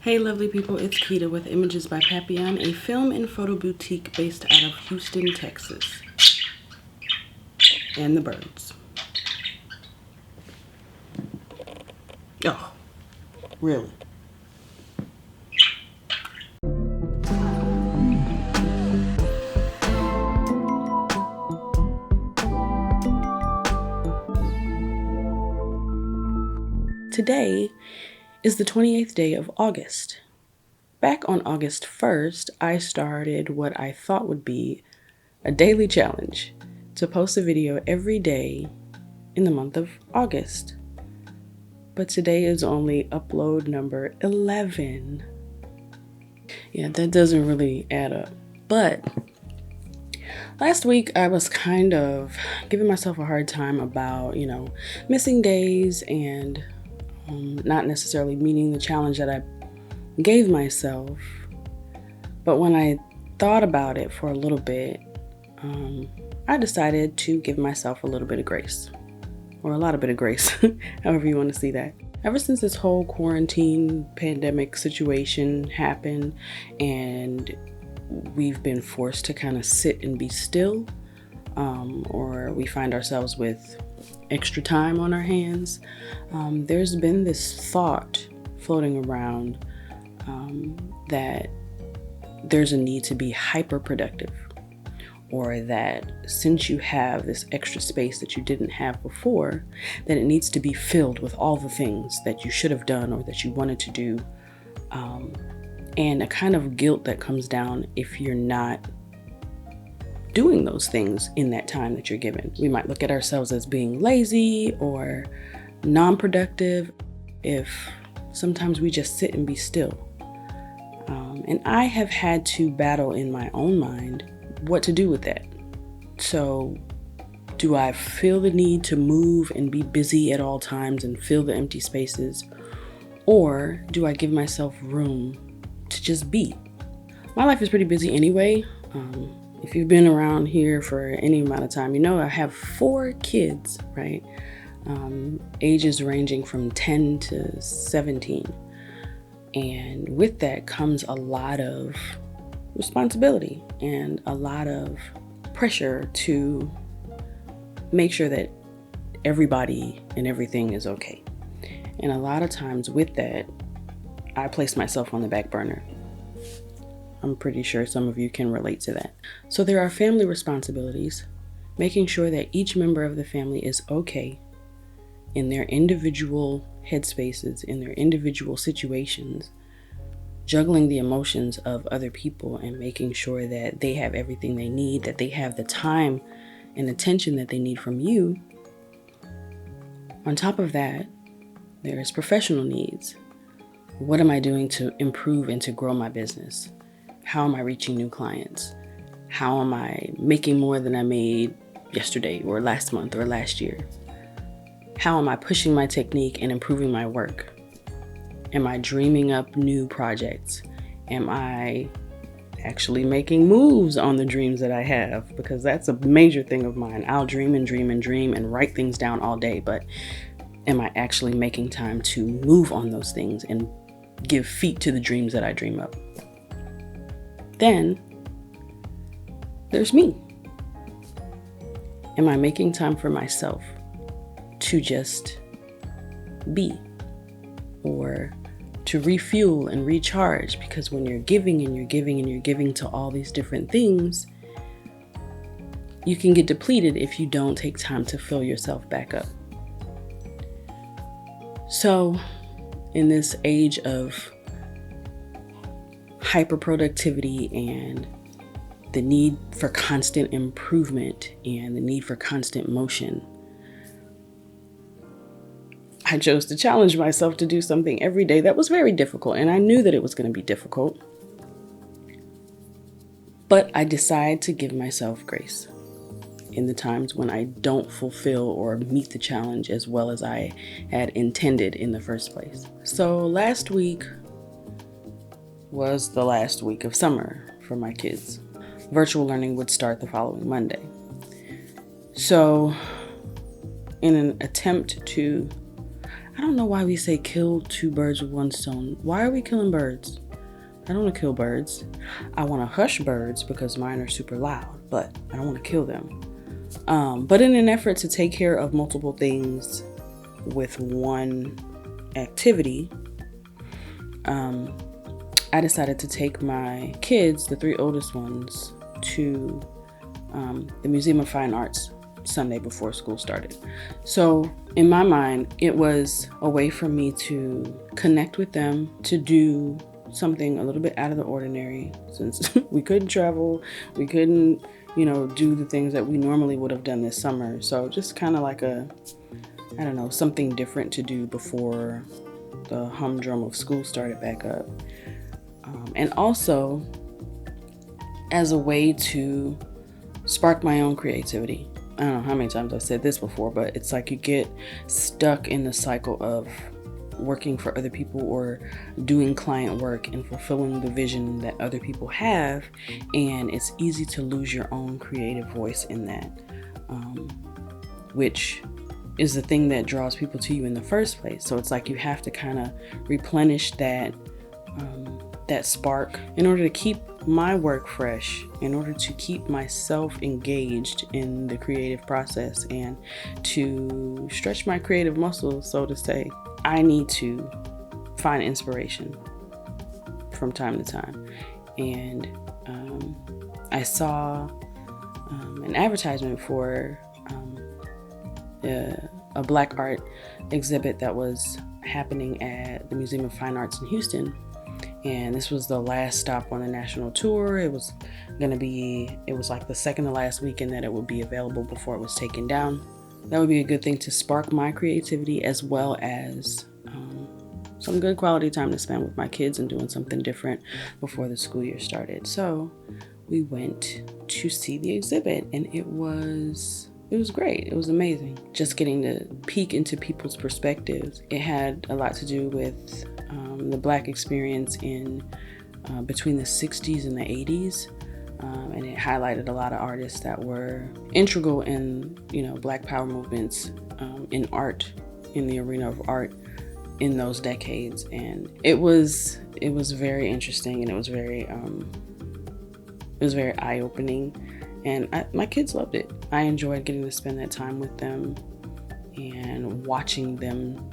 Hey lovely people, it's Keda with Images by Papillon, a film and photo boutique based out of Houston, Texas. And the birds. Oh, really? Today is the 28th day of August. Back on August 1st, I started what I thought would be a daily challenge to post a video every day in the month of August. But today is only upload number 11. Yeah, that doesn't really add up. But last week I was kind of giving myself a hard time about, missing days and not necessarily meeting the challenge that I gave myself. But when I thought about it for a little bit, I decided to give myself a little bit of grace, or a lot of bit of grace, however you want to see that. Ever since this whole quarantine pandemic situation happened and we've been forced to kind of sit and be still, or we find ourselves with extra time on our hands, there's been this thought floating around that there's a need to be hyper productive, or that since you have this extra space that you didn't have before, that it needs to be filled with all the things that you should have done or that you wanted to do, and a kind of guilt that comes down if you're not doing those things in that time that you're given. We might look at ourselves as being lazy or non-productive if sometimes we just sit and be still. And I have had to battle in my own mind what to do with that. So do I feel the need to move and be busy at all times and fill the empty spaces? Or do I give myself room to just be? My life is pretty busy anyway. If you've been around here for any amount of time, you know I have 4 kids, right? Ages ranging from 10 to 17. And with that comes a lot of responsibility and a lot of pressure to make sure that everybody and everything is okay. And a lot of times with that, I place myself on the back burner. I'm pretty sure some of you can relate to that. So there are family responsibilities, making sure that each member of the family is okay in their individual headspaces, in their individual situations, juggling the emotions of other people and making sure that they have everything they need, that they have the time and attention that they need from you. On top of that, there's professional needs. What am I doing to improve and to grow my business? How am I reaching new clients? How am I making more than I made yesterday or last month or last year? How am I pushing my technique and improving my work? Am I dreaming up new projects? Am I actually making moves on the dreams that I have? Because that's a major thing of mine. I'll dream and dream and dream and write things down all day, but am I actually making time to move on those things and give feet to the dreams that I dream up? Then there's me. Am I making time for myself to just be, or to refuel and recharge? Because when you're giving and you're giving and you're giving to all these different things, you can get depleted if you don't take time to fill yourself back up. So in this age of hyperproductivity and the need for constant improvement and the need for constant motion, I chose to challenge myself to do something every day that was very difficult, and I knew that it was going to be difficult. But I decided to give myself grace in the times when I don't fulfill or meet the challenge as well as I had intended in the first place. So last week was the last week of summer for my kids. Virtual learning would start the following Monday. So in an attempt to I don't know why we say kill two birds with one stone. Why are we killing birds? I don't want to kill birds. I want to hush birds because mine are super loud, but I don't want to kill them. But in an effort to take care of multiple things with one activity, I decided to take my kids, the 3 oldest ones, to the Museum of Fine Arts Sunday before school started. So in my mind, it was a way for me to connect with them, to do something a little bit out of the ordinary, since we couldn't travel, we couldn't, do the things that we normally would have done this summer. So just kind of like something different to do before the humdrum of school started back up. And also as a way to spark my own creativity. I don't know how many times I've said this before, but it's like you get stuck in the cycle of working for other people or doing client work and fulfilling the vision that other people have, and it's easy to lose your own creative voice in that, which is the thing that draws people to you in the first place. So it's like you have to kind of replenish that spark in order to keep my work fresh, in order to keep myself engaged in the creative process, and to stretch my creative muscles, so to say. I need to find inspiration from time to time. And I saw an advertisement for a Black art exhibit that was happening at the Museum of Fine Arts in Houston. And this was the last stop on the national tour. It was like the second to last weekend that it would be available before it was taken down. That would be a good thing to spark my creativity, as well as some good quality time to spend with my kids and doing something different before the school year started. So we went to see the exhibit, and it was great. It was amazing. Just getting to peek into people's perspectives. It had a lot to do with the Black experience in between the 60s and the 80s. And it highlighted a lot of artists that were integral in, Black Power movements in art, in the arena of art in those decades. And it was very interesting, and it was very eye-opening. And my kids loved it. I enjoyed getting to spend that time with them and watching them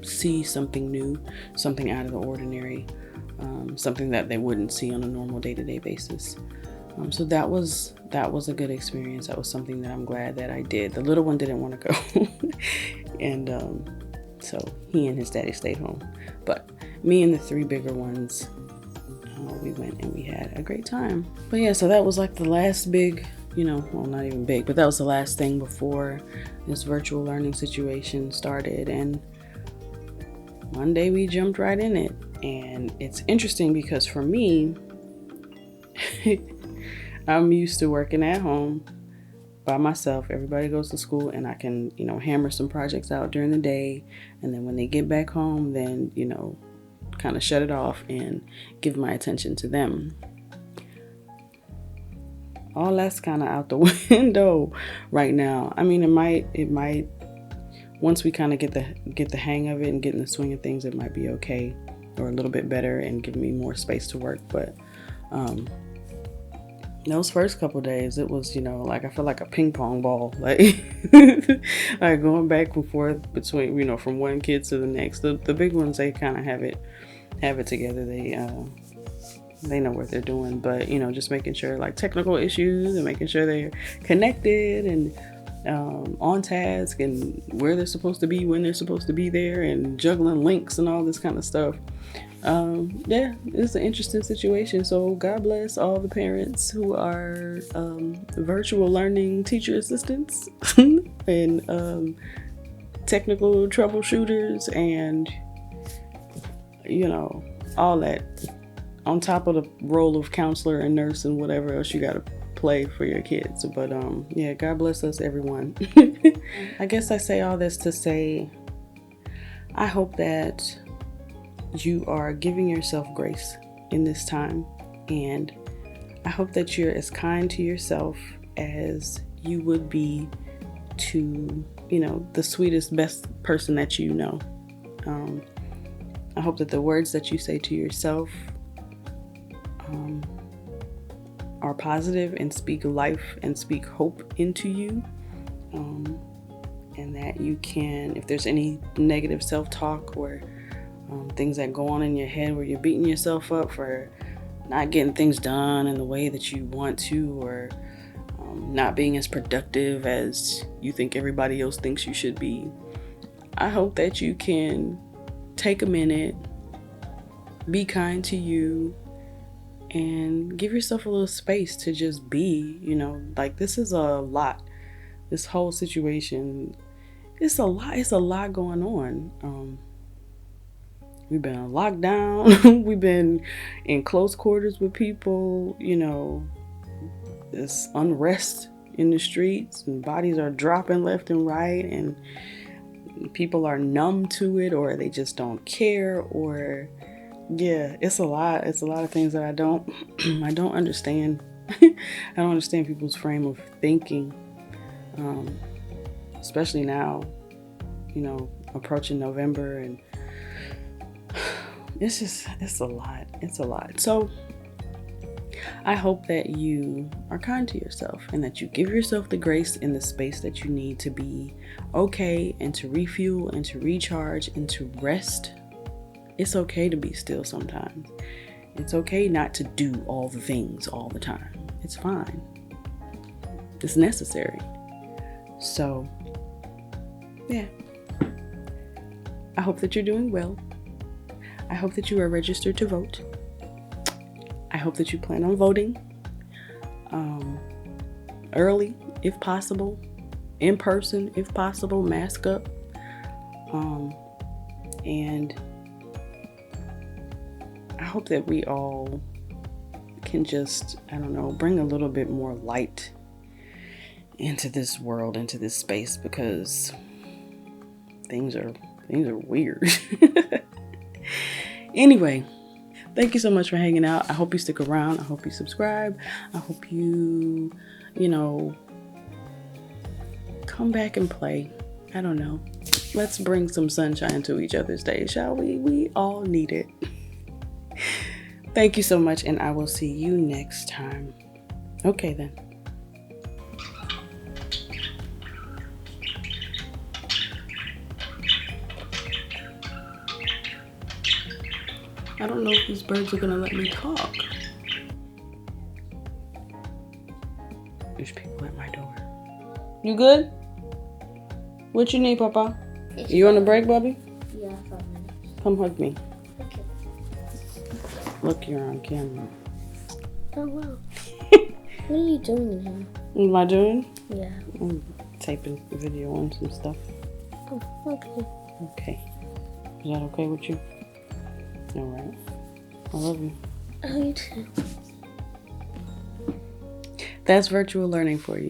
see something new, something out of the ordinary, something that they wouldn't see on a normal day-to-day basis. So that was a good experience. That was something that I'm glad that I did. The little one didn't want to go, and so he and his daddy stayed home. But me and the 3 bigger ones, we went and we had a great time. But yeah, so that was like the last big, well, not even big, but that was the last thing before this virtual learning situation started. And one day we jumped right in it. And it's interesting because for me, I'm used to working at home by myself. Everybody goes to school, and I can, hammer some projects out during the day. And then when they get back home, then, kind of shut it off and give my attention to them. All that's kind of out the window right now. I mean, it might once we kind of get the hang of it and get in the swing of things, it might be okay, or a little bit better, and give me more space to work. But those first couple days, it was, like I feel like a ping pong ball, like like going back and forth between, from one kid to the next. The big ones, they kind of have it together. They know what they're doing, but just making sure, like, technical issues and making sure they're connected and on task and where they're supposed to be when they're supposed to be there, and juggling links and all this kind of stuff. Yeah, it's an interesting situation. So God bless all the parents who are virtual learning teacher assistants and technical troubleshooters, and all that, on top of the role of counselor and nurse and whatever else you got to play for your kids. But yeah, God bless us, everyone. I guess I say all this to say, I hope that you are giving yourself grace in this time, and I hope that you're as kind to yourself as you would be to the sweetest, best person that you know. I hope that the words that you say to yourself are positive and speak life and speak hope into you. And that you can, if there's any negative self-talk or things that go on in your head where you're beating yourself up for not getting things done in the way that you want to, or not being as productive as you think everybody else thinks you should be, I hope that you can take a minute, be kind to you, and give yourself a little space to just be. Like, this is a lot. This whole situation, it's a lot going on. We've been on lockdown. We've been in close quarters with people. There's unrest in the streets, and bodies are dropping left and right, and people are numb to it, or they just don't care, or it's a lot. It's a lot of things that I don't understand. I don't understand people's frame of thinking, especially now, approaching November, and it's a lot. So I hope that you are kind to yourself, and that you give yourself the grace and the space that you need to be okay, and to refuel and to recharge and to rest. It's okay to be still sometimes. It's okay not to do all the things all the time. It's fine. It's necessary. So, yeah. I hope that you're doing well. I hope that you are registered to vote. I hope that you plan on voting early, if possible, in person, if possible, mask up, and I hope that we all can just, bring a little bit more light into this world, into this space, because things are weird. Anyway, thank you so much for hanging out. I hope you stick around. I hope you subscribe. I hope you, come back and play. I don't know. Let's bring some sunshine to each other's days, shall we? We all need it. Thank you so much, and I will see you next time. Okay, then. I don't know if these birds are gonna let me talk. There's people at my door. You good? What you need, Papa? You on the break, Bubby? Yeah, 5 minutes. Come hug me. Okay. Look, you're on camera. Oh, wow. What are you doing here? What am I doing? Yeah. I'm taping the video on some stuff. Oh, okay. Okay. Is that okay with you? All right. I love you. Oh, you too. That's virtual learning for you.